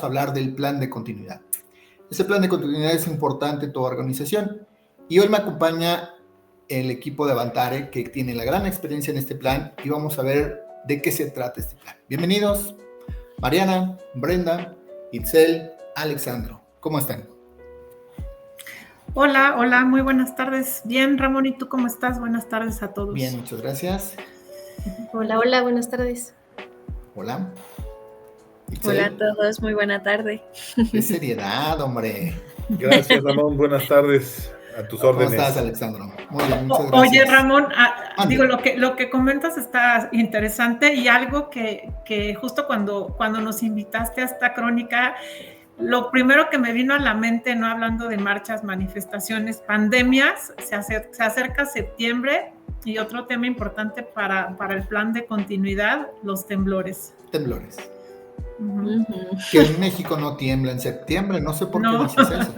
vamos a hablar del plan de continuidad. Este plan de continuidad es importante en toda organización y hoy me acompaña el equipo de Avantare que tiene la gran experiencia en este plan y vamos a ver de qué se trata este plan. Bienvenidos, Mariana, Brenda, Itzel, Alexandro. ¿Cómo están? Hola, muy buenas tardes. Bien, Ramón, ¿y tú cómo estás? Buenas tardes a todos. Bien, muchas gracias. Hola, buenas tardes. Hola. Itzel. Hola a todos, muy buena tarde. ¡Qué seriedad, hombre! Gracias, Ramón, buenas tardes. A tus órdenes. ¿Cómo estás, Alexandro? Muy bien, muchas gracias. Oye, Ramón, digo, lo que comentas está interesante y algo que justo cuando nos invitaste a esta crónica, lo primero que me vino a la mente, no hablando de marchas, manifestaciones, pandemias, se acerca septiembre y otro tema importante para el plan de continuidad, los temblores. Temblores. Que en México no tiembla en septiembre, no sé por qué dices eso.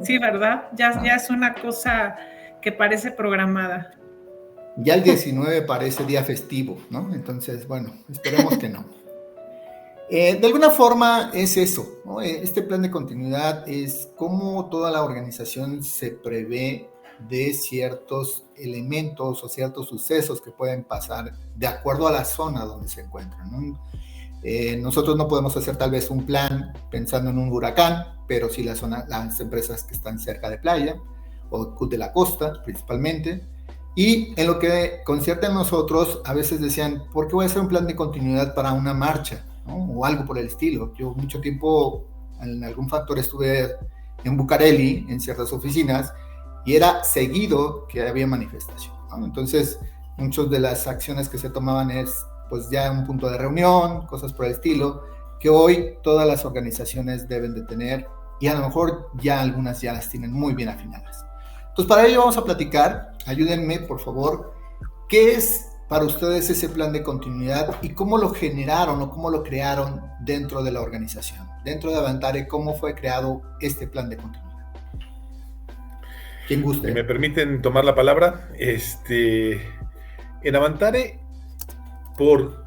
Sí, ¿verdad? Ya es una cosa que parece programada. Ya el 19 parece día festivo, ¿no? Entonces, bueno, esperemos que no. De alguna forma es eso, ¿no? Este plan de continuidad es cómo toda la organización se prevé de ciertos elementos o ciertos sucesos que pueden pasar de acuerdo a la zona donde se encuentran, ¿no? Nosotros no podemos hacer tal vez un plan pensando en un huracán, pero sí las empresas que están cerca de playa o de la costa principalmente. Y en lo que concierne a nosotros, a veces decían, ¿por qué voy a hacer un plan de continuidad para una marcha? ¿No? O algo por el estilo. Yo mucho tiempo, en algún factor, estuve en Bucareli, en ciertas oficinas, y era seguido que había manifestación, ¿no? Entonces, muchas de las acciones que se tomaban es pues ya un punto de reunión, cosas por el estilo, que hoy todas las organizaciones deben de tener y a lo mejor ya algunas ya las tienen muy bien afinadas. Entonces para ello vamos a platicar, ayúdenme por favor, ¿qué es para ustedes ese plan de continuidad y cómo lo generaron o cómo lo crearon dentro de la organización? Dentro de Avantare, ¿cómo fue creado este plan de continuidad? ¿Quién guste? Si me permiten tomar la palabra, en Avantare, por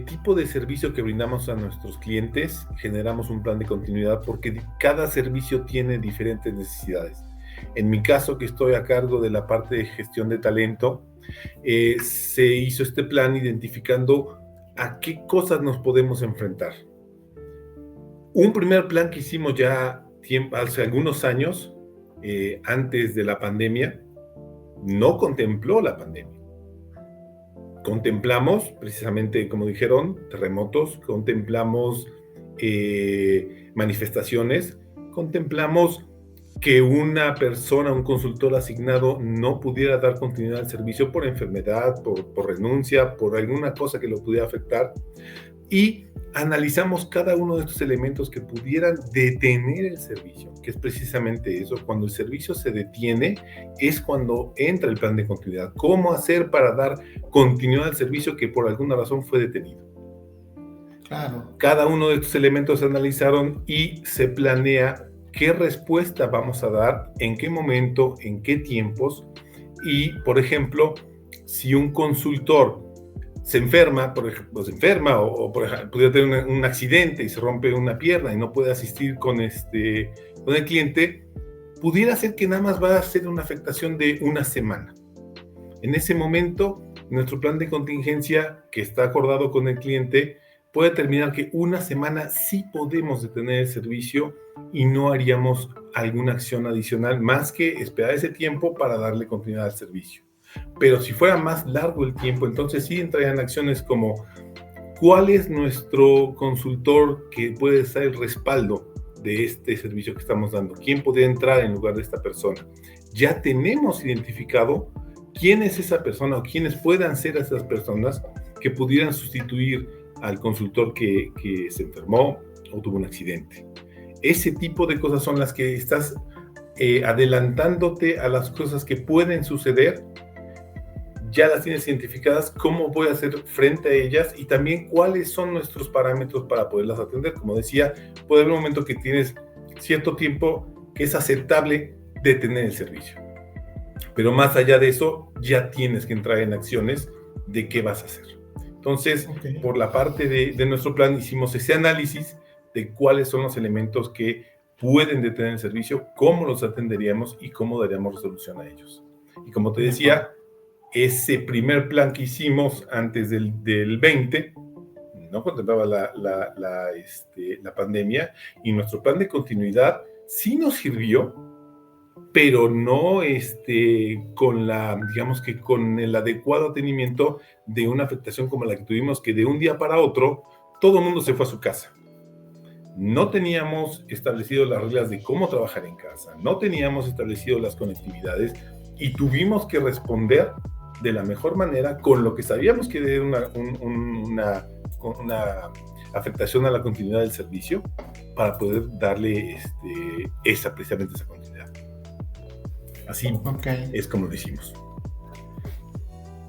tipo de servicio que brindamos a nuestros clientes, generamos un plan de continuidad porque cada servicio tiene diferentes necesidades. En mi caso, que estoy a cargo de la parte de gestión de talento, se hizo este plan identificando a qué cosas nos podemos enfrentar. Un primer plan que hicimos ya hace algunos años, antes de la pandemia, no contempló la pandemia. Contemplamos, precisamente como dijeron, terremotos, contemplamos manifestaciones, contemplamos que una persona, un consultor asignado no pudiera dar continuidad al servicio por enfermedad, por renuncia, por alguna cosa que lo pudiera afectar, y analizamos cada uno de estos elementos que pudieran detener el servicio, que es precisamente eso. Cuando el servicio se detiene es cuando entra el plan de continuidad. ¿Cómo hacer para dar continuidad al servicio que por alguna razón fue detenido? Claro. Cada uno de estos elementos se analizaron y se planea qué respuesta vamos a dar, en qué momento, en qué tiempos. Y, por ejemplo, si un consultor se enferma, por ejemplo, o por ejemplo, pudiera tener un accidente y se rompe una pierna y no puede asistir con el cliente, pudiera ser que nada más va a ser una afectación de una semana. En ese momento, nuestro plan de contingencia que está acordado con el cliente puede determinar que una semana sí podemos detener el servicio y no haríamos alguna acción adicional más que esperar ese tiempo para darle continuidad al servicio. Pero si fuera más largo el tiempo, entonces sí entrarían acciones como ¿cuál es nuestro consultor que puede ser el respaldo de este servicio que estamos dando? ¿Quién podría entrar en lugar de esta persona? Ya tenemos identificado quién es esa persona o quiénes puedan ser esas personas que pudieran sustituir al consultor que se enfermó o tuvo un accidente. Ese tipo de cosas son las que estás adelantándote a las cosas que pueden suceder. Ya las tienes identificadas, cómo voy a hacer frente a ellas y también cuáles son nuestros parámetros para poderlas atender. Como decía, puede haber un momento que tienes cierto tiempo que es aceptable detener el servicio. Pero más allá de eso, ya tienes que entrar en acciones de qué vas a hacer. Entonces, por la parte de nuestro plan, hicimos ese análisis de cuáles son los elementos que pueden detener el servicio, cómo los atenderíamos y cómo daríamos resolución a ellos. Y como te decía, ese primer plan que hicimos antes del 20 no contemplaba la pandemia, y nuestro plan de continuidad sí nos sirvió, pero no con el adecuado atendimiento de una afectación como la que tuvimos, que de un día para otro todo el mundo se fue a su casa. No teníamos establecido las reglas de cómo trabajar en casa, no teníamos establecido las conectividades, y tuvimos que responder de la mejor manera con lo que sabíamos que era una afectación a la continuidad del servicio, para poder darle precisamente esa continuidad. Así es como lo hicimos.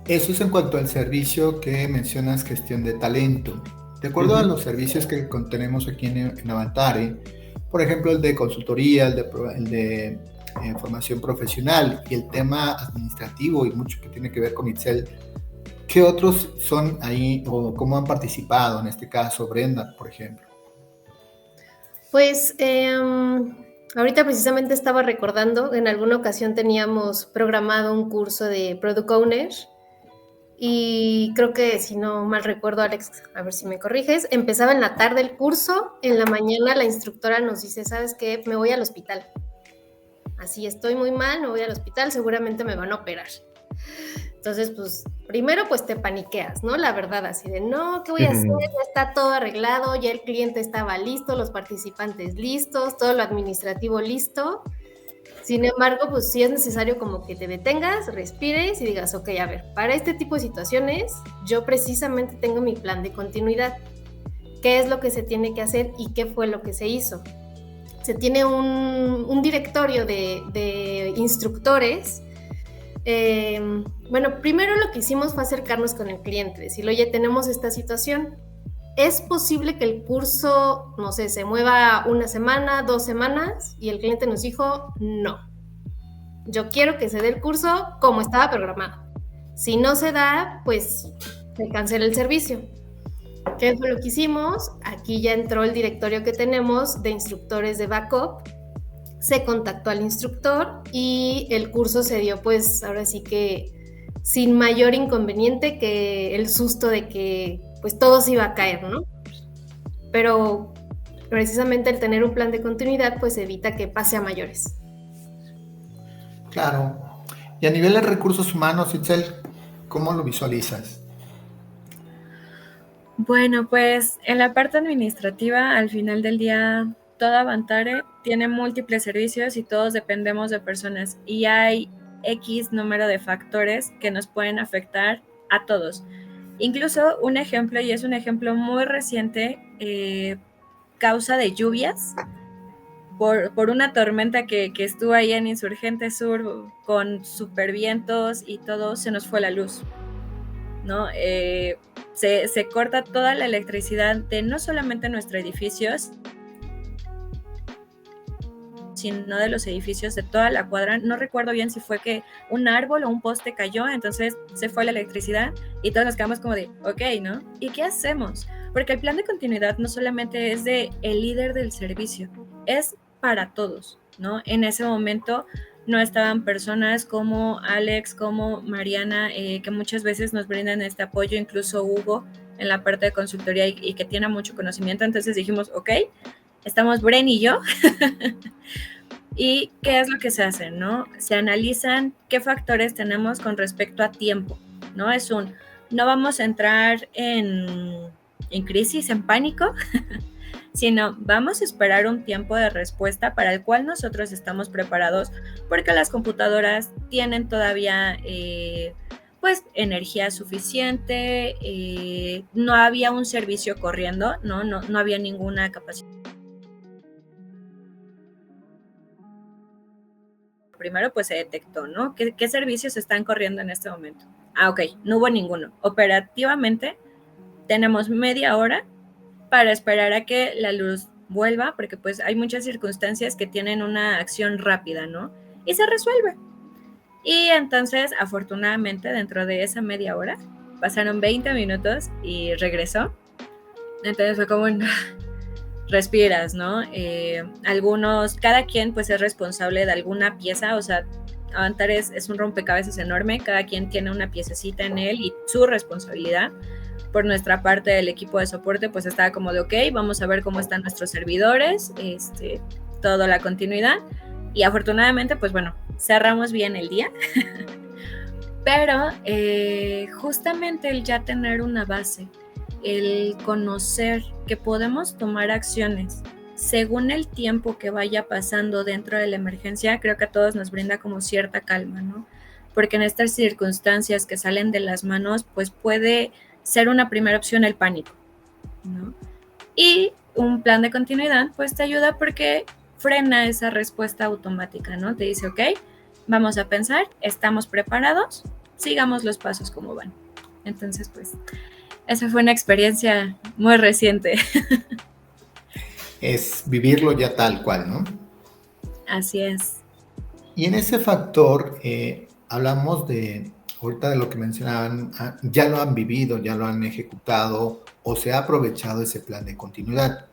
Eso es en cuanto al servicio que mencionas, gestión de talento. De acuerdo a los servicios que tenemos aquí en Avantare, por ejemplo, el de consultoría, el de formación profesional y el tema administrativo y mucho que tiene que ver con Itzel, ¿qué otros son ahí o cómo han participado en este caso, Brenda, por ejemplo? Pues ahorita precisamente estaba recordando, en alguna ocasión teníamos programado un curso de Product Owner, y creo que, si no mal recuerdo, Alex, a ver si me corriges, empezaba en la tarde el curso, en la mañana la instructora nos dice, ¿sabes qué? Me voy al hospital. Así estoy muy mal, me voy al hospital, seguramente me van a operar. Entonces, pues, primero pues te paniqueas, ¿no? La verdad, así de, no, ¿qué voy a hacer? Ya está todo arreglado, ya el cliente estaba listo, los participantes listos, todo lo administrativo listo. Sin embargo, pues sí es necesario como que te detengas, respires y digas, ok, a ver, para este tipo de situaciones, yo precisamente tengo mi plan de continuidad. ¿Qué es lo que se tiene que hacer y qué fue lo que se hizo? Se tiene un directorio de instructores. Bueno, primero lo que hicimos fue acercarnos con el cliente, decirle, oye, tenemos esta situación. ¿Es posible que el curso, no sé, se mueva una semana, 2 semanas? Y el cliente nos dijo, no. Yo quiero que se dé el curso como estaba programado. Si no se da, pues se cancela el servicio. ¿Qué fue lo que hicimos? Aquí ya entró el directorio que tenemos de instructores de backup. Se contactó al instructor y el curso se dio, pues ahora sí que sin mayor inconveniente, que el susto de que pues todo se iba a caer, ¿no? Pero precisamente el tener un plan de continuidad pues evita que pase a mayores. Claro. Y a nivel de recursos humanos, Itzel, ¿cómo lo visualizas? Bueno, pues en la parte administrativa, al final del día, toda Avantare tiene múltiples servicios y todos dependemos de personas, y hay X número de factores que nos pueden afectar a todos. Incluso un ejemplo, y es un ejemplo muy reciente, causa de lluvias, por una tormenta que estuvo ahí en Insurgente Sur con super vientos y todo, se nos fue la luz, ¿no? Se corta toda la electricidad de no solamente nuestros edificios, sino de los edificios de toda la cuadra. No recuerdo bien si fue que un árbol o un poste cayó, entonces se fue la electricidad y todos nos quedamos como de, ok, ¿no? ¿Y qué hacemos? Porque el plan de continuidad no solamente es de el líder del servicio, es para todos, ¿no? En ese momento no estaban personas como Alex, como Mariana, que muchas veces nos brindan este apoyo, incluso Hugo en la parte de consultoría y que tiene mucho conocimiento. Entonces dijimos, ok, estamos Bren y yo. ¿Y qué es lo que se hace, no? Se analizan qué factores tenemos con respecto a tiempo, ¿no? No vamos a entrar en crisis, en pánico, sino vamos a esperar un tiempo de respuesta para el cual nosotros estamos preparados, porque las computadoras tienen todavía pues energía suficiente, no había un servicio corriendo, no había ninguna capacidad. Primero pues se detectó, ¿no? ¿Qué servicios están corriendo en este momento? Ok, no hubo ninguno. Operativamente tenemos media hora para esperar a que la luz vuelva, porque pues hay muchas circunstancias que tienen una acción rápida, ¿no? Y se resuelve. Y entonces, afortunadamente, dentro de esa media hora, pasaron 20 minutos y regresó. Entonces fue como, respiras, ¿no? Cada quien pues es responsable de alguna pieza, o sea, Avantar es un rompecabezas enorme, cada quien tiene una piececita en él y su responsabilidad. Por nuestra parte del equipo de soporte pues estaba como de ok, vamos a ver cómo están nuestros servidores, toda la continuidad, y afortunadamente pues bueno, cerramos bien el día. Pero justamente el ya tener una base, el conocer que podemos tomar acciones según el tiempo que vaya pasando dentro de la emergencia, creo que a todos nos brinda como cierta calma, ¿no? Porque en estas circunstancias que salen de las manos, pues puede ser una primera opción el pánico, ¿no? Y un plan de continuidad, pues te ayuda porque frena esa respuesta automática, ¿no? Te dice, ok, vamos a pensar, estamos preparados, sigamos los pasos como van. Entonces, pues, esa fue una experiencia muy reciente. Es vivirlo ya tal cual, ¿no? Así es. Y en ese factor, hablamos ahorita de lo que mencionaban, ya lo han vivido, ya lo han ejecutado o se ha aprovechado ese plan de continuidad.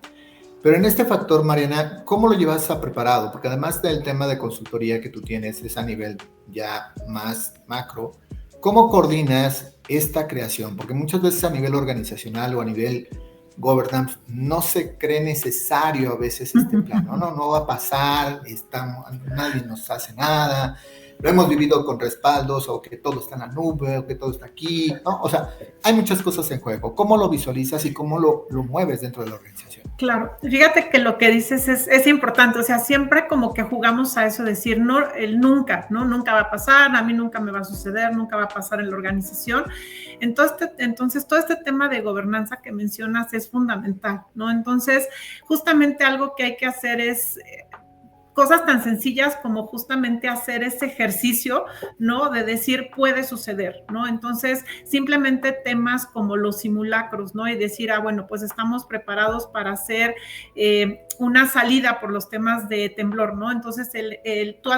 Pero en este factor, Mariana, ¿cómo lo llevas a preparado? Porque además del tema de consultoría que tú tienes, es a nivel ya más macro, ¿cómo coordinas esta creación? Porque muchas veces a nivel organizacional o a nivel governance no se cree necesario a veces este plan, no va a pasar, nadie nos hace nada, lo hemos vivido con respaldos, o que todo está en la nube, o que todo está aquí, ¿no? O sea, hay muchas cosas en juego. ¿Cómo lo visualizas y cómo lo mueves dentro de la organización? Claro, fíjate que lo que dices es importante, o sea, siempre como que jugamos a eso, decir, no, el nunca, ¿no? Nunca va a pasar, a mí nunca me va a suceder, nunca va a pasar en la organización. Entonces todo este tema de gobernanza que mencionas es fundamental, ¿no? Entonces, justamente algo que hay que hacer es cosas tan sencillas como justamente hacer ese ejercicio, ¿no? De decir, puede suceder, ¿no? Entonces, simplemente temas como los simulacros, ¿no? Y decir, bueno, pues estamos preparados para hacer una salida por los temas de temblor, ¿no? Entonces,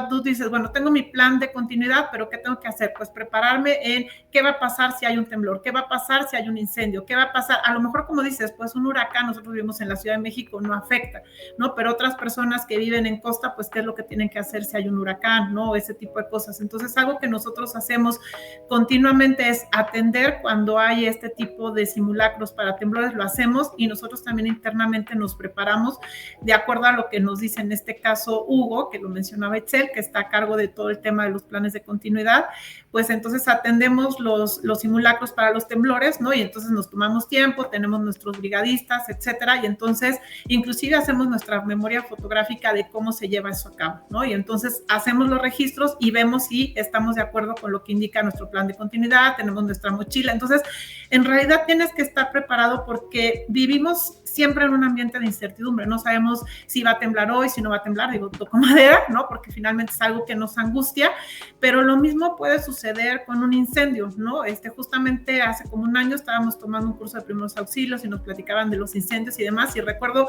tú dices, bueno, tengo mi plan de continuidad, pero ¿qué tengo que hacer? Pues prepararme en qué va a pasar si hay un temblor, qué va a pasar si hay un incendio, qué va a pasar, a lo mejor como dices, pues un huracán, nosotros vivimos en la Ciudad de México, no afecta, ¿no? Pero otras personas que viven en costa, pues qué es lo que tienen que hacer si hay un huracán, ¿no? Ese tipo de cosas. Entonces, algo que nosotros hacemos continuamente es atender cuando hay este tipo de simulacros para temblores, lo hacemos, y nosotros también internamente nos preparamos de acuerdo a lo que nos dice en este caso Hugo, que lo mencionaba Itzel, que está a cargo de todo el tema de los planes de continuidad, pues entonces atendemos los simulacros para los temblores, ¿no? Y entonces nos tomamos tiempo, tenemos nuestros brigadistas, etcétera, y entonces inclusive hacemos nuestra memoria fotográfica de cómo se lleva eso a cabo, ¿no? Y entonces hacemos los registros y vemos si estamos de acuerdo con lo que indica nuestro plan de continuidad, tenemos nuestra mochila. Entonces, en realidad tienes que estar preparado porque vivimos siempre en un ambiente de incertidumbre, no sabemos si va a temblar hoy, si no va a temblar, digo, toco madera, ¿no? Porque finalmente es algo que nos angustia, pero lo mismo puede suceder con un incendio, ¿no? Justamente hace como un año estábamos tomando un curso de primeros auxilios y nos platicaban de los incendios y demás, y recuerdo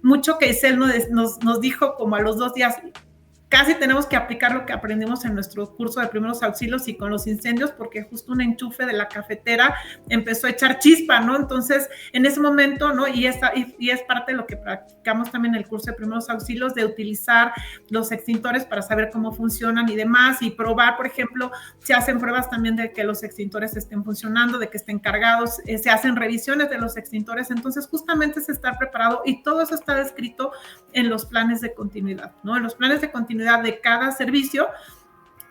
mucho que Isel nos dijo como a los 2 días, casi tenemos que aplicar lo que aprendimos en nuestro curso de primeros auxilios y con los incendios, porque justo un enchufe de la cafetera empezó a echar chispa, ¿no? Entonces, en ese momento, ¿no? Y es parte de lo que practicamos también en el curso de primeros auxilios, de utilizar los extintores para saber cómo funcionan y demás, y probar, por ejemplo, se hacen pruebas también de que los extintores estén funcionando, de que estén cargados, se hacen revisiones de los extintores. Entonces, justamente es estar preparado, y todo eso está descrito en los planes de continuidad, ¿no? En los planes de continuidad de cada servicio,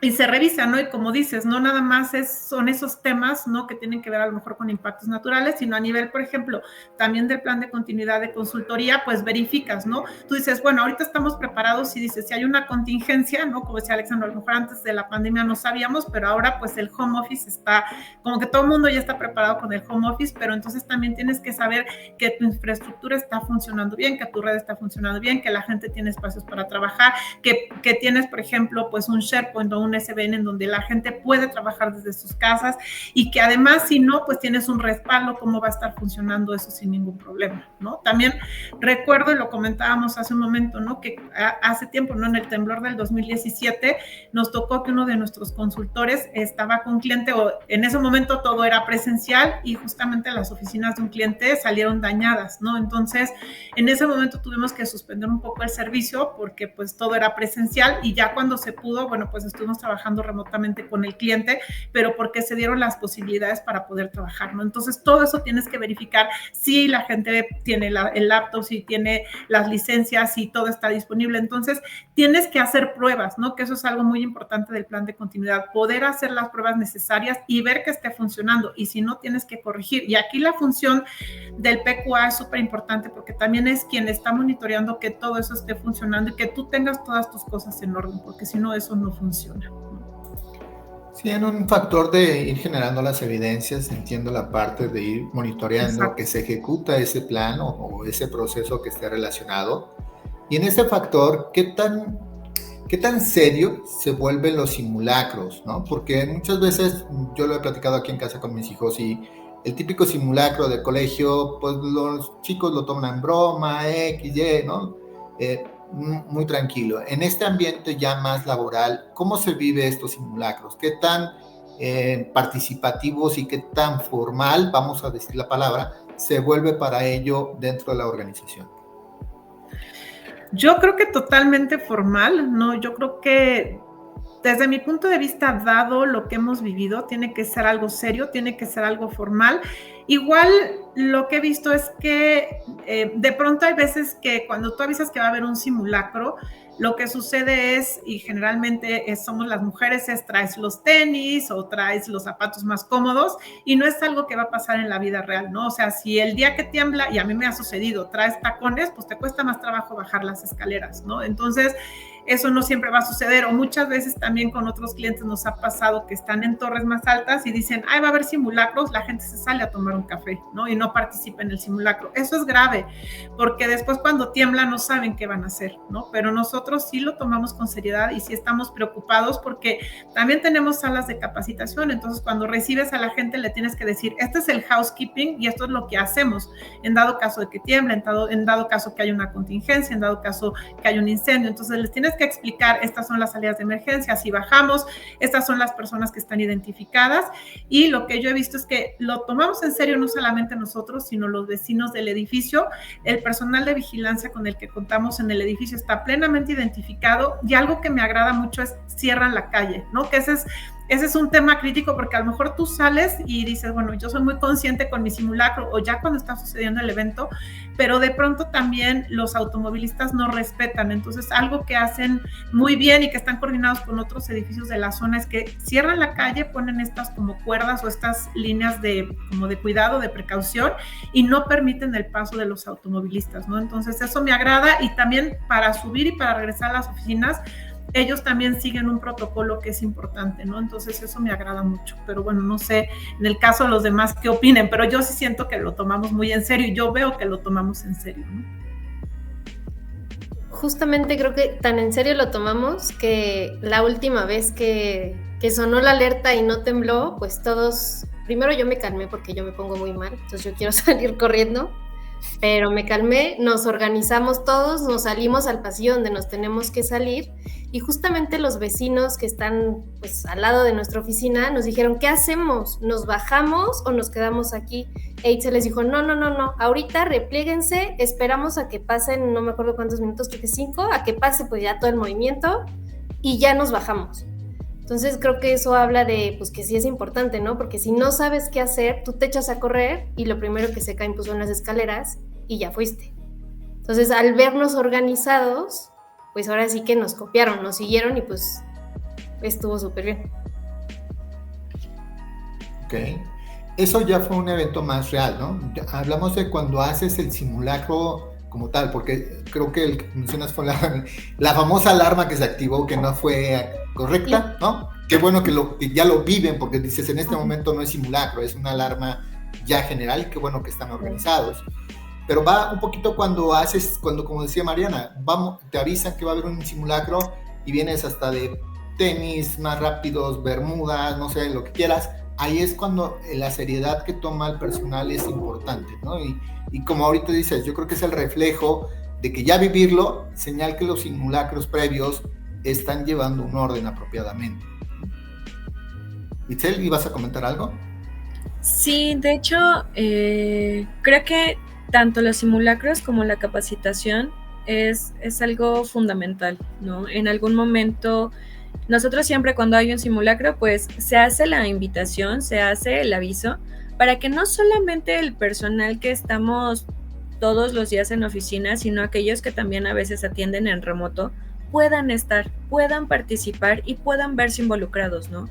y se revisa, ¿no? Y como dices, no nada más son esos temas, ¿no? Que tienen que ver a lo mejor con impactos naturales, sino a nivel, por ejemplo, también del plan de continuidad de consultoría, pues verificas, ¿no? Tú dices, bueno, ahorita estamos preparados, y dices, si hay una contingencia, ¿no? Como decía Alexandra, a lo mejor antes de la pandemia no sabíamos, pero ahora pues el home office está, como que todo el mundo ya está preparado con el home office, pero entonces también tienes que saber que tu infraestructura está funcionando bien, que tu red está funcionando bien, que la gente tiene espacios para trabajar, que tienes, por ejemplo, pues un SharePoint o un SBN en donde la gente puede trabajar desde sus casas y que además, si no, pues tienes un respaldo, cómo va a estar funcionando eso sin ningún problema, ¿no? También recuerdo, y lo comentábamos hace un momento, ¿no? Que hace tiempo, ¿no? En el temblor del 2017 nos tocó que uno de nuestros consultores estaba con un cliente, o en ese momento todo era presencial y justamente las oficinas de un cliente salieron dañadas, ¿no? Entonces, en ese momento tuvimos que suspender un poco el servicio porque pues todo era presencial y ya cuando se pudo, bueno, pues estuvimos trabajando remotamente con el cliente, pero porque se dieron las posibilidades para poder trabajar, ¿no? Entonces, todo eso tienes que verificar si la gente tiene el laptop, si tiene las licencias, si todo está disponible. Entonces, tienes que hacer pruebas, ¿no? Que eso es algo muy importante del plan de continuidad, poder hacer las pruebas necesarias y ver que esté funcionando, y si no, tienes que corregir. Y aquí la función del PQA es súper importante porque también es quien está monitoreando que todo eso esté funcionando y que tú tengas todas tus cosas en orden, porque si no, eso no funciona. Sí, en un factor de ir generando las evidencias, entiendo la parte de ir monitoreando. Exacto. Que se ejecuta ese plan o ese proceso que esté relacionado. Y en ese factor, ¿qué tan serio se vuelven los simulacros, ¿no? Porque muchas veces, yo lo he platicado aquí en casa con mis hijos, y el típico simulacro de colegio, pues los chicos lo toman en broma, XY, ¿no? Muy tranquilo. En este ambiente ya más laboral, ¿cómo se vive estos simulacros? ¿Qué tan participativos y qué tan formal, vamos a decir la palabra, se vuelve para ello dentro de la organización? Yo creo que totalmente formal, ¿no? Yo creo que desde mi punto de vista, dado lo que hemos vivido, tiene que ser algo serio, tiene que ser algo formal. Igual lo que he visto es que de pronto hay veces que cuando tú avisas que va a haber un simulacro, lo que sucede es, y generalmente somos las mujeres, es traes los tenis o traes los zapatos más cómodos, y no es algo que va a pasar en la vida real, ¿no? O sea, si el día que tiembla, y a mí me ha sucedido, traes tacones, pues te cuesta más trabajo bajar las escaleras, ¿no? Entonces, eso no siempre va a suceder, o muchas veces también con otros clientes nos ha pasado que están en torres más altas y dicen, ay, va a haber simulacros, la gente se sale a tomar un café, ¿no? Y no participa en el simulacro. Eso es grave, porque después cuando tiembla no saben qué van a hacer, ¿no? Pero nosotros sí lo tomamos con seriedad y sí estamos preocupados porque también tenemos salas de capacitación. Entonces, cuando recibes a la gente le tienes que decir, este es el housekeeping y esto es lo que hacemos en dado caso de que tiemble, en dado caso que haya una contingencia, en dado caso que haya un incendio. Entonces, les tienes que explicar, estas son las salidas de emergencia, si bajamos, estas son las personas que están identificadas, y lo que yo he visto es que lo tomamos en serio no solamente nosotros, sino los vecinos del edificio. El personal de vigilancia con el que contamos en el edificio está plenamente identificado, y algo que me agrada mucho es cierran la calle, ¿no? Que ese es un tema crítico, porque a lo mejor tú sales y dices, bueno, yo soy muy consciente con mi simulacro, o ya cuando está sucediendo el evento, pero de pronto también los automovilistas no respetan. Entonces, algo que hacen muy bien y que están coordinados con otros edificios de la zona es que cierran la calle, ponen estas como cuerdas o estas líneas como de cuidado, de precaución, y no permiten el paso de los automovilistas, ¿no? Entonces, eso me agrada, y también para subir y para regresar a las oficinas, ellos también siguen un protocolo que es importante, ¿no? Entonces eso me agrada mucho, pero bueno, no sé en el caso de los demás qué opinen, pero yo sí siento que lo tomamos muy en serio, y yo veo que lo tomamos en serio, ¿no? Justamente creo que tan en serio lo tomamos que la última vez que sonó la alerta y no tembló, pues todos, primero yo me calmé porque yo me pongo muy mal, entonces yo quiero salir corriendo, pero me calmé, nos organizamos todos, nos salimos al pasillo donde nos tenemos que salir, y justamente los vecinos que están pues al lado de nuestra oficina nos dijeron, ¿qué hacemos? ¿Nos bajamos o nos quedamos aquí? E Itzel les dijo, no, ahorita replieguense, esperamos a que pasen, no me acuerdo cuántos minutos, creo que 5, a que pase pues ya todo el movimiento y ya nos bajamos. Entonces creo que eso habla de pues que sí es importante, ¿no? Porque si no sabes qué hacer, tú te echas a correr y lo primero que se caen pues son las escaleras y ya fuiste. Entonces al vernos organizados, pues ahora sí que nos copiaron, nos siguieron y pues estuvo súper bien. Ok. Eso ya fue un evento más real, ¿no? Hablamos de cuando haces el simulacro como tal, porque creo que el que mencionas fue la famosa alarma que se activó, que no fue correcta, ¿no? Qué bueno que ya lo viven, porque dices, en este momento no es simulacro, es una alarma ya general, y qué bueno que están organizados. Pero va un poquito cuando como decía Mariana, te avisan que va a haber un simulacro y vienes hasta de tenis más rápidos, bermudas, no sé, lo que quieras. Ahí es cuando la seriedad que toma el personal es importante, ¿no? Y como ahorita dices, yo creo que es el reflejo de que ya vivirlo, señal que los simulacros previos están llevando un orden apropiadamente. Itzel, ¿ibas a comentar algo? Sí, de hecho, creo que tanto los simulacros como la capacitación es algo fundamental, ¿no? En algún momento, nosotros siempre cuando hay un simulacro, pues se hace la invitación, se hace el aviso, para que no solamente el personal que estamos todos los días en oficina, sino aquellos que también a veces atienden en remoto, puedan estar, puedan participar y puedan verse involucrados, ¿no?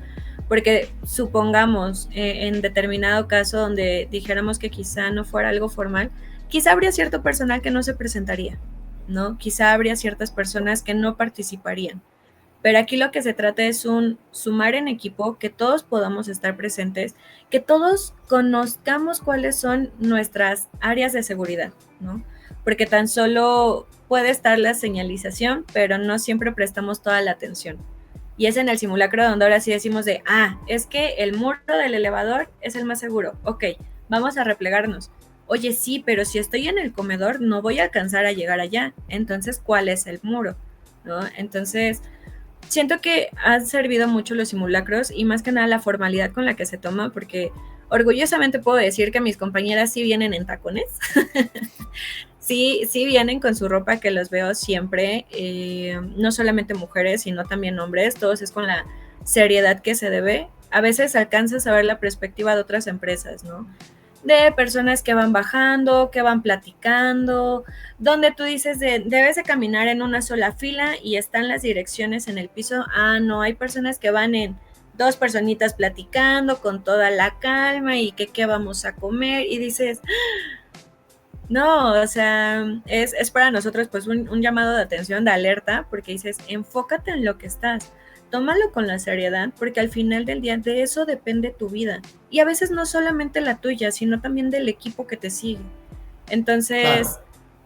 Porque supongamos en determinado caso donde dijéramos que quizá no fuera algo formal, quizá habría cierto personal que no se presentaría, ¿no? Quizá habría ciertas personas que no participarían. Pero aquí lo que se trata es un sumar en equipo, que todos podamos estar presentes, que todos conozcamos cuáles son nuestras áreas de seguridad, ¿no? Porque tan solo puede estar la señalización, pero no siempre prestamos toda la atención. Y es en el simulacro donde ahora sí decimos de, es que el muro del elevador es el más seguro. Ok, vamos a replegarnos. Oye, sí, pero si estoy en el comedor no voy a alcanzar a llegar allá. Entonces, ¿cuál es el muro? ¿No? Entonces, siento que han servido mucho los simulacros y más que nada la formalidad con la que se toma, porque orgullosamente puedo decir que mis compañeras sí vienen en tacones. Sí vienen con su ropa, que los veo siempre, no solamente mujeres, sino también hombres, todos es con la seriedad que se debe. A veces alcanzas a ver la perspectiva de otras empresas, ¿no? De personas que van bajando, que van platicando, donde tú dices debes de caminar en una sola fila y están las direcciones en el piso. No, hay personas que van en 2 personitas platicando con toda la calma y que qué vamos a comer y dices, no, o sea, es para nosotros pues un llamado de atención, de alerta, porque dices, enfócate en lo que estás, tómalo con la seriedad, porque al final del día de eso depende tu vida. Y a veces no solamente la tuya, sino también del equipo que te sigue. Entonces, claro,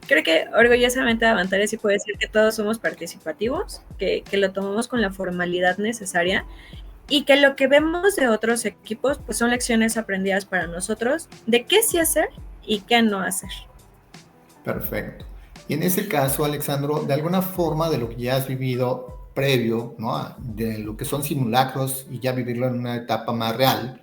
creo que orgullosamente Avantares sí puede decir que todos somos participativos, que lo tomamos con la formalidad necesaria y que lo que vemos de otros equipos pues son lecciones aprendidas para nosotros de qué sí hacer y qué no hacer. Perfecto. Y en ese caso, Alexandro, de alguna forma de lo que ya has vivido previo, ¿no? De lo que son simulacros y ya vivirlo en una etapa más real,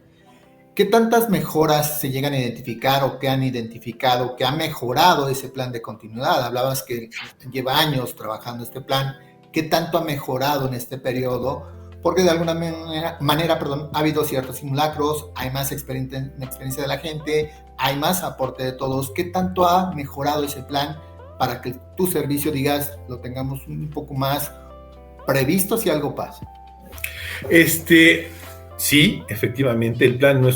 ¿qué tantas mejoras se llegan a identificar o que han identificado que ha mejorado ese plan de continuidad? Hablabas que lleva años trabajando este plan. ¿Qué tanto ha mejorado en este periodo? Porque de alguna manera, ha habido ciertos simulacros, hay más experiencia de la gente, hay más aporte de todos. ¿Qué tanto ha mejorado ese plan para que tu servicio, digas, lo tengamos un poco más previsto si algo pasa? Sí, efectivamente, el plan no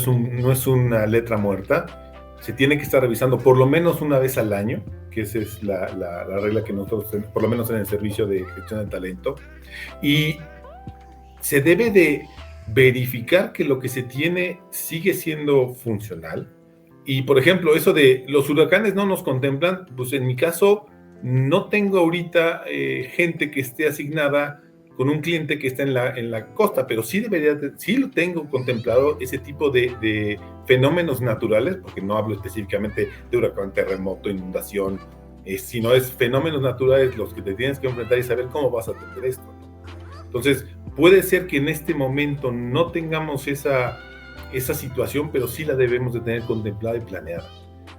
es una letra muerta. Se tiene que estar revisando por lo menos una vez al año, que esa es la regla que nosotros tenemos, por lo menos en el servicio de gestión de talento. Y se debe de verificar que lo que se tiene sigue siendo funcional. Y, por ejemplo, eso de los huracanes no nos contemplan, pues en mi caso no tengo ahorita gente que esté asignada con un cliente que está en la costa, pero sí sí lo tengo contemplado ese tipo de fenómenos naturales, porque no hablo específicamente de huracán, terremoto, inundación, sino es fenómenos naturales los que te tienes que enfrentar y saber cómo vas a atender esto. Entonces, puede ser que en este momento no tengamos esa situación, pero sí la debemos de tener contemplada y planeada.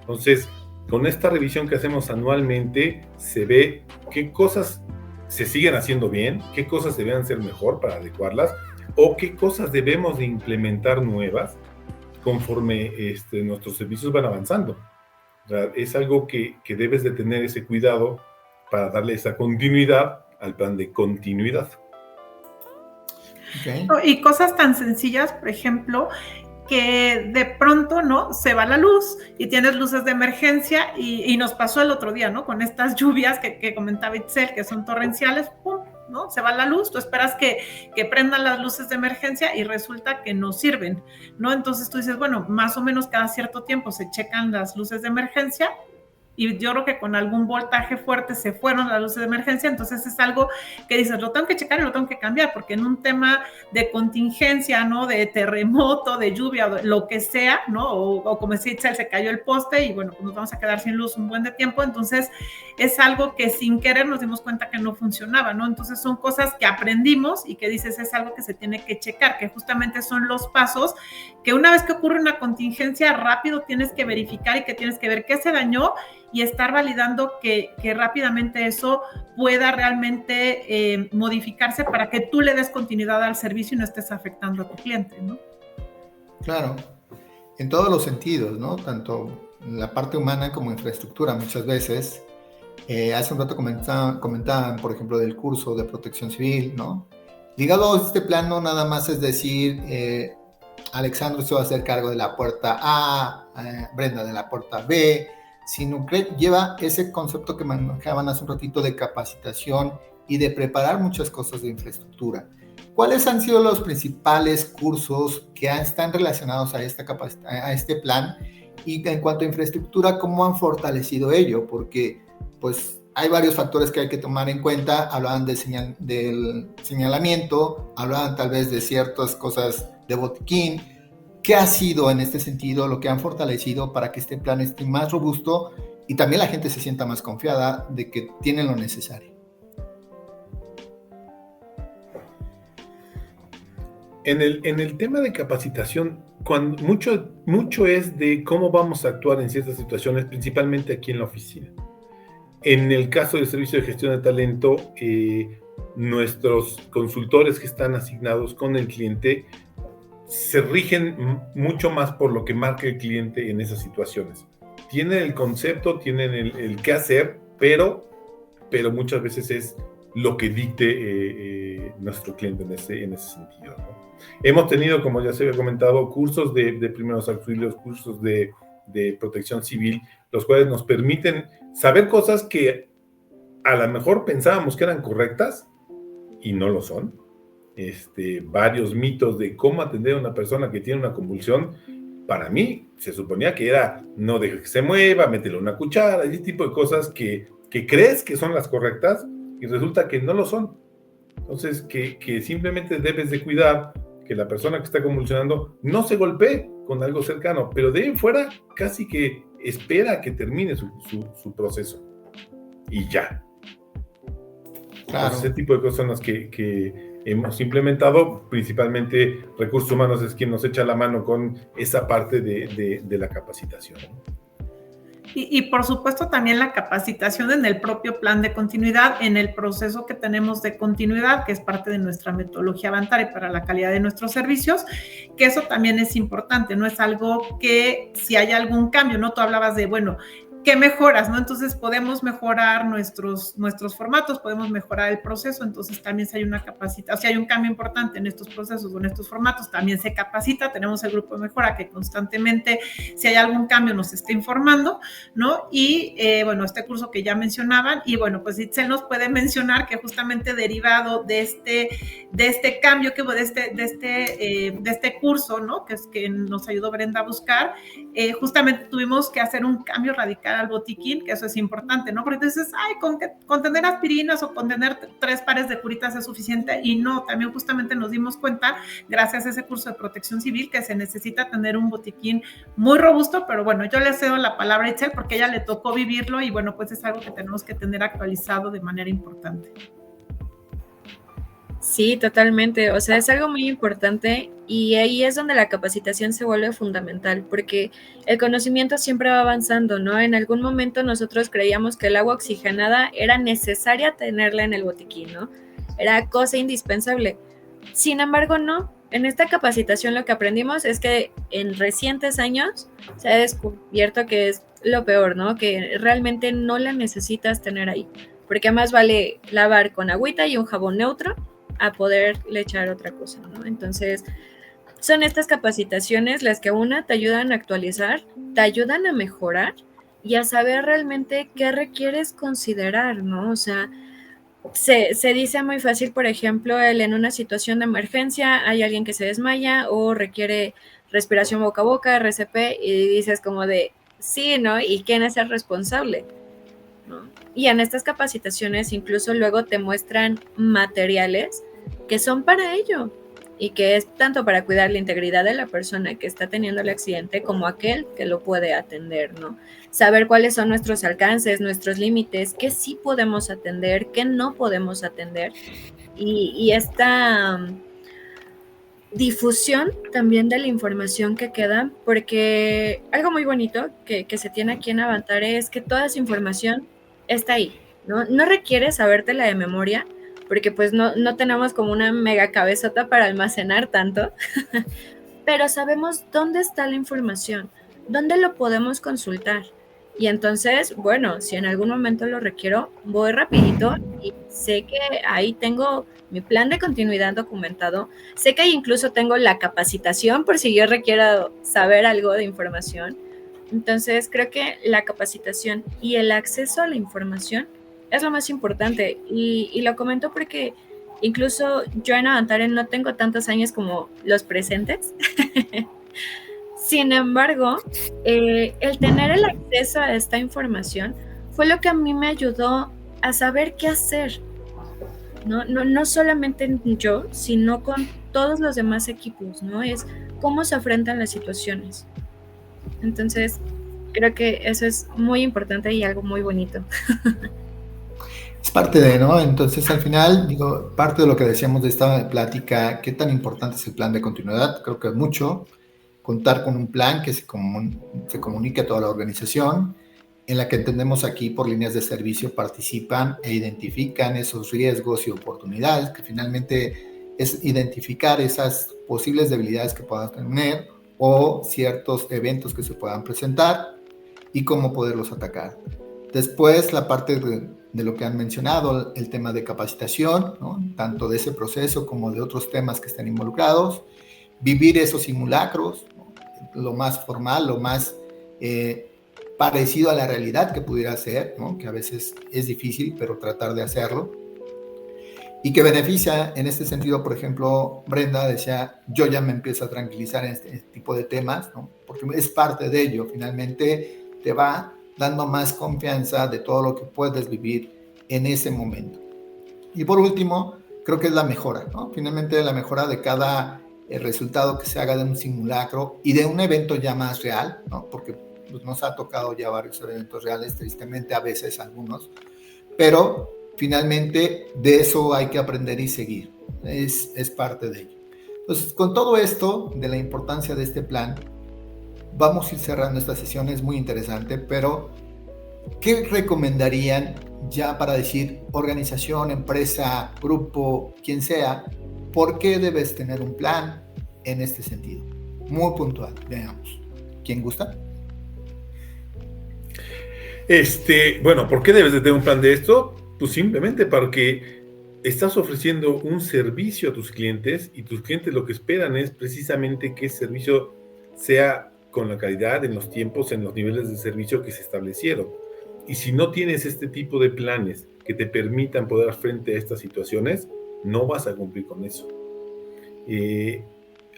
Entonces, con esta revisión que hacemos anualmente, se ve qué cosas se siguen haciendo bien, qué cosas deben ser mejor para adecuarlas, o qué cosas debemos de implementar nuevas conforme nuestros servicios van avanzando. O sea, es algo que debes de tener ese cuidado para darle esa continuidad al plan de continuidad. Okay. Y cosas tan sencillas, por ejemplo, que de pronto, ¿no? Se va la luz y tienes luces de emergencia y nos pasó el otro día, ¿no? Con estas lluvias que comentaba Itzel, que son torrenciales, ¡pum!, ¿no? Se va la luz, tú esperas que prendan las luces de emergencia y resulta que no sirven, ¿no? Entonces tú dices, bueno, más o menos cada cierto tiempo se checan las luces de emergencia y yo creo que con algún voltaje fuerte se fueron las luces de emergencia, entonces es algo que dices, lo tengo que checar y lo tengo que cambiar, porque en un tema de contingencia, ¿no? De terremoto, de lluvia, o de lo que sea, ¿no? O como decía Itzel, se cayó el poste y bueno, pues nos vamos a quedar sin luz un buen de tiempo, entonces es algo que sin querer nos dimos cuenta que no funcionaba, ¿no? Entonces son cosas que aprendimos y que dices, es algo que se tiene que checar, que justamente son los pasos que una vez que ocurre una contingencia, rápido tienes que verificar y que tienes que ver qué se dañó y estar validando que rápidamente eso pueda realmente modificarse para que tú le des continuidad al servicio y no estés afectando a tu cliente, ¿no? Claro, en todos los sentidos, ¿no? Tanto en la parte humana como infraestructura muchas veces. Hace un rato comentaban, por ejemplo, del curso de protección civil, ¿no? Ligado a este plan no nada más es decir, Alexandro se va a hacer cargo de la puerta A, Brenda de la puerta B, sino que lleva ese concepto que manejaban hace un ratito de capacitación y de preparar muchas cosas de infraestructura. ¿Cuáles han sido los principales cursos que están relacionados a este plan? Y en cuanto a infraestructura, ¿cómo han fortalecido ello? Porque pues hay varios factores que hay que tomar en cuenta. Hablaban del señalamiento, hablaban tal vez de ciertas cosas de botiquín. ¿Qué ha sido en este sentido lo que han fortalecido para que este plan esté más robusto y también la gente se sienta más confiada de que tienen lo necesario? En el tema de capacitación, mucho es de cómo vamos a actuar en ciertas situaciones, principalmente aquí en la oficina. En el caso del servicio de gestión de talento, nuestros consultores que están asignados con el cliente se rigen mucho más por lo que marca el cliente en esas situaciones. Tienen el concepto, tienen el qué hacer, pero muchas veces es lo que dicte nuestro cliente en ese sentido, ¿no? Hemos tenido, como ya se había comentado, cursos de primeros auxilios, cursos de protección civil, los cuales nos permiten saber cosas que a lo mejor pensábamos que eran correctas y no lo son. Varios mitos de cómo atender a una persona que tiene una convulsión, para mí se suponía que era no dejes que se mueva, métele una cuchara, ese tipo de cosas que crees que son las correctas y resulta que no lo son. Entonces, que simplemente debes de cuidar que la persona que está convulsionando no se golpee con algo cercano, pero de ahí en fuera casi que espera que termine su proceso y ya. Claro. Entonces, ese tipo de cosas son las que hemos implementado. Principalmente Recursos Humanos es quien nos echa la mano con esa parte de la capacitación. Y por supuesto también la capacitación en el propio plan de continuidad, en el proceso que tenemos de continuidad, que es parte de nuestra metodología Bantare para la calidad de nuestros servicios, que eso también es importante, no es algo que si hay algún cambio, ¿no? Tú hablabas de, bueno, ¿qué mejoras, no? Entonces podemos mejorar nuestros formatos, podemos mejorar el proceso, entonces también si hay una capacitación, si hay un cambio importante en estos procesos o en estos formatos, también se capacita, tenemos el grupo de mejora que constantemente, si hay algún cambio, nos está informando, ¿no? Y bueno, este curso que ya mencionaban, y bueno, pues Itzel nos puede mencionar que justamente derivado de este cambio, que de este curso, ¿no? Que es que nos ayudó Brenda a buscar, justamente tuvimos que hacer un cambio radical al botiquín, que eso es importante, ¿no? Porque entonces, con tener aspirinas o con tener 3 pares de curitas es suficiente, y no, también justamente nos dimos cuenta, gracias a ese curso de protección civil, que se necesita tener un botiquín muy robusto, pero bueno, yo le cedo la palabra a Itzel porque a ella le tocó vivirlo y bueno, pues es algo que tenemos que tener actualizado de manera importante. Sí, totalmente. O sea, es algo muy importante y ahí es donde la capacitación se vuelve fundamental, porque el conocimiento siempre va avanzando, ¿no? En algún momento nosotros creíamos que el agua oxigenada era necesaria tenerla en el botiquín, ¿no? Era cosa indispensable. Sin embargo, no. En esta capacitación lo que aprendimos es que en recientes años se ha descubierto que es lo peor, ¿no? Que realmente no la necesitas tener ahí, porque más vale lavar con agüita y un jabón neutro a poderle echar otra cosa, ¿no? Entonces, son estas capacitaciones las que te ayudan a actualizar, te ayudan a mejorar y a saber realmente qué requieres considerar, ¿no? O sea, se dice muy fácil, por ejemplo, en una situación de emergencia hay alguien que se desmaya o requiere respiración boca a boca, RCP, y dices como de, sí, ¿no? ¿Y quién es el responsable? ¿No? Y en estas capacitaciones incluso luego te muestran materiales que son para ello y que es tanto para cuidar la integridad de la persona que está teniendo el accidente como aquel que lo puede atender, ¿no? Saber cuáles son nuestros alcances, nuestros límites, qué sí podemos atender, qué no podemos atender y esta difusión también de la información que queda, porque algo muy bonito que se tiene aquí en Avantare es que toda esa información está ahí, ¿no? No requiere sabértela de memoria, porque pues no tenemos como una mega cabezota para almacenar tanto, pero sabemos dónde está la información, dónde lo podemos consultar. Y entonces, bueno, si en algún momento lo requiero, voy rapidito y sé que ahí tengo mi plan de continuidad documentado. Sé que ahí incluso tengo la capacitación por si yo requiero saber algo de información. Entonces, creo que la capacitación y el acceso a la información es lo más importante. Y lo comento porque incluso yo en Avantare no tengo tantos años como los presentes. Sin embargo, el tener el acceso a esta información fue lo que a mí me ayudó a saber qué hacer. No solamente yo, sino con todos los demás equipos, ¿no? Es cómo se afrontan las situaciones. Entonces, creo que eso es muy importante y algo muy bonito. Es parte de, ¿no? Entonces, al final, digo, parte de lo que decíamos de esta plática, qué tan importante es el plan de continuidad, creo que es mucho. Contar con un plan que se comunique a toda la organización, en la que entendemos aquí por líneas de servicio participan e identifican esos riesgos y oportunidades, que finalmente es identificar esas posibles debilidades que puedan tener o ciertos eventos que se puedan presentar y cómo poderlos atacar. Después, la parte de lo que han mencionado, el tema de capacitación, ¿no? Tanto de ese proceso como de otros temas que están involucrados, vivir esos simulacros, ¿no? Lo más formal, lo más parecido a la realidad que pudiera ser, ¿no? Que a veces es difícil, pero tratar de hacerlo. Y que beneficia en este sentido, por ejemplo, Brenda decía, yo ya me empiezo a tranquilizar en este tipo de temas, ¿no? Porque es parte de ello, finalmente te va dando más confianza de todo lo que puedes vivir en ese momento. Y por último, creo que es la mejora, ¿no? Finalmente la mejora de cada resultado que se haga de un simulacro y de un evento ya más real, ¿no? Porque pues, nos ha tocado ya varios eventos reales, tristemente a veces algunos, pero finalmente de eso hay que aprender y seguir, es parte de ello. Entonces, con todo esto de la importancia de este plan, vamos a ir cerrando esta sesión, es muy interesante, pero ¿qué recomendarían ya para decir organización, empresa, grupo, quien sea, por qué debes tener un plan en este sentido? Muy puntual, veamos. ¿Quién gusta? Bueno, ¿por qué debes de tener un plan de esto? Pues simplemente porque estás ofreciendo un servicio a tus clientes y tus clientes lo que esperan es precisamente que ese servicio sea con la calidad, en los tiempos, en los niveles de servicio que se establecieron. Y si no tienes este tipo de planes que te permitan poder hacer frente a estas situaciones, no vas a cumplir con eso.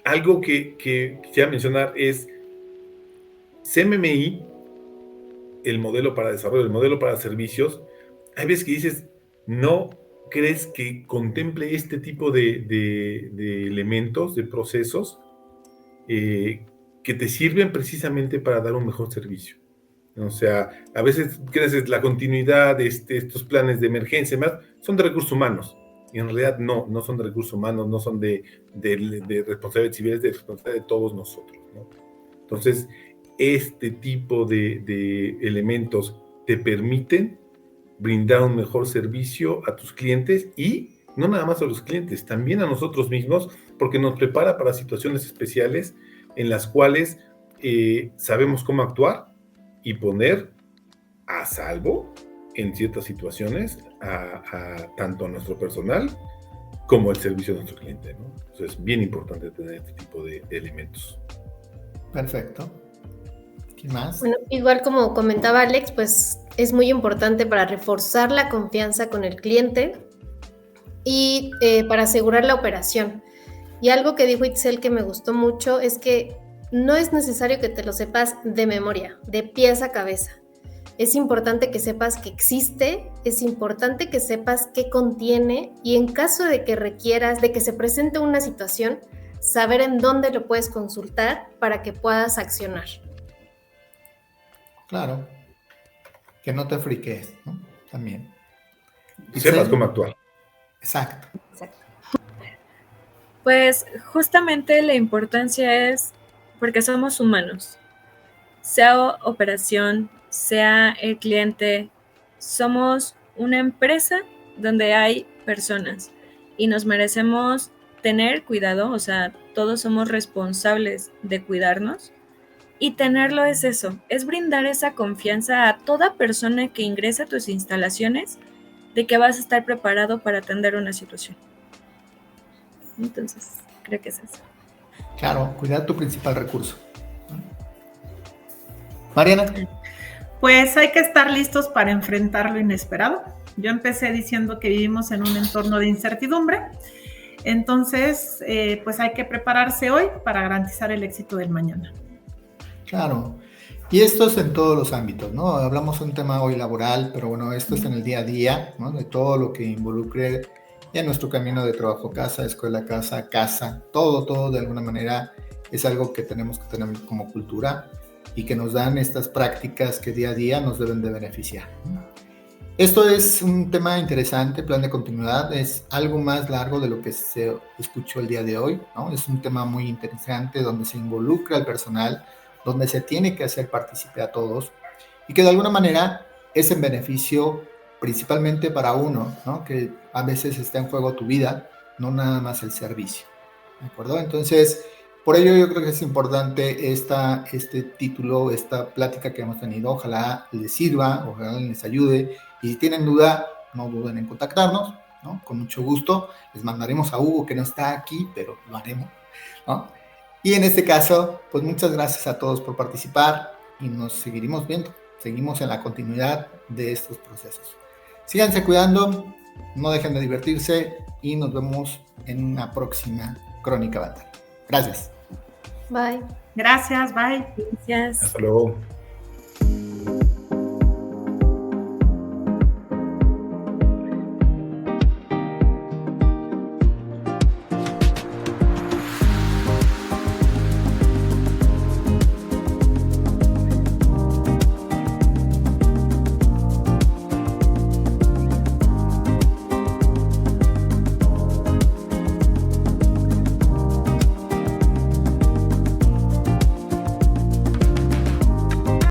Algo que quisiera mencionar es CMMI, el modelo para desarrollo, el modelo para servicios. Hay veces que dices, ¿no crees que contemple este tipo de elementos, de procesos que te sirven precisamente para dar un mejor servicio? O sea, a veces crees la continuidad de estos planes de emergencia, son de recursos humanos. Y en realidad no son de recursos humanos, no son de responsabilidad civil, es de responsabilidad de todos nosotros, ¿no? Entonces, este tipo de elementos te permiten brindar un mejor servicio a tus clientes y no nada más a los clientes, también a nosotros mismos, porque nos prepara para situaciones especiales en las cuales sabemos cómo actuar y poner a salvo en ciertas situaciones tanto a nuestro personal como el servicio de nuestro cliente, ¿no? Entonces es bien importante tener este tipo de elementos. Perfecto. ¿Qué más? Bueno, igual como comentaba Alex, pues es muy importante para reforzar la confianza con el cliente y para asegurar la operación. Y algo que dijo Itzel que me gustó mucho es que no es necesario que te lo sepas de memoria, de pies a cabeza. Es importante que sepas que existe, es importante que sepas qué contiene y en caso de que requieras, de que se presente una situación, saber en dónde lo puedes consultar para que puedas accionar. Claro. Que no te friques, ¿no? También. Y sepas cómo actuar. Exacto. Pues justamente la importancia es porque somos humanos. Sea operación, sea el cliente, somos una empresa donde hay personas y nos merecemos tener cuidado, o sea, todos somos responsables de cuidarnos y tenerlo es eso, es brindar esa confianza a toda persona que ingresa a tus instalaciones de que vas a estar preparado para atender una situación. Entonces, creo que es eso. Claro, cuidar tu principal recurso. Mariana. Pues hay que estar listos para enfrentar lo inesperado. Yo empecé diciendo que vivimos en un entorno de incertidumbre, entonces pues hay que prepararse hoy para garantizar el éxito del mañana. Claro, y esto es en todos los ámbitos, ¿no? Hablamos de un tema hoy laboral, pero bueno, esto es en el día a día, ¿no? De todo lo que involucre ya nuestro camino de trabajo, casa, escuela, casa, todo de alguna manera es algo que tenemos que tener como cultura y que nos dan estas prácticas que día a día nos deben de beneficiar. Esto es un tema interesante, plan de continuidad, es algo más largo de lo que se escuchó el día de hoy, ¿no? Es un tema muy interesante donde se involucra al personal, donde se tiene que hacer partícipe a todos y que de alguna manera es en beneficio principalmente para uno, ¿no? Que a veces está en juego tu vida, no nada más el servicio, ¿de acuerdo? Entonces, por ello yo creo que es importante este título, esta plática que hemos tenido. Ojalá les sirva, ojalá les ayude. Y si tienen duda, no duden en contactarnos, ¿no? Con mucho gusto. Les mandaremos a Hugo, que no está aquí, pero lo haremos, ¿no? Y en este caso, pues muchas gracias a todos por participar y nos seguiremos viendo. Seguimos en la continuidad de estos procesos. Síganse cuidando, no dejen de divertirse y nos vemos en una próxima Crónica Bantare. Gracias. Bye. Gracias, bye. Gracias. Hasta luego.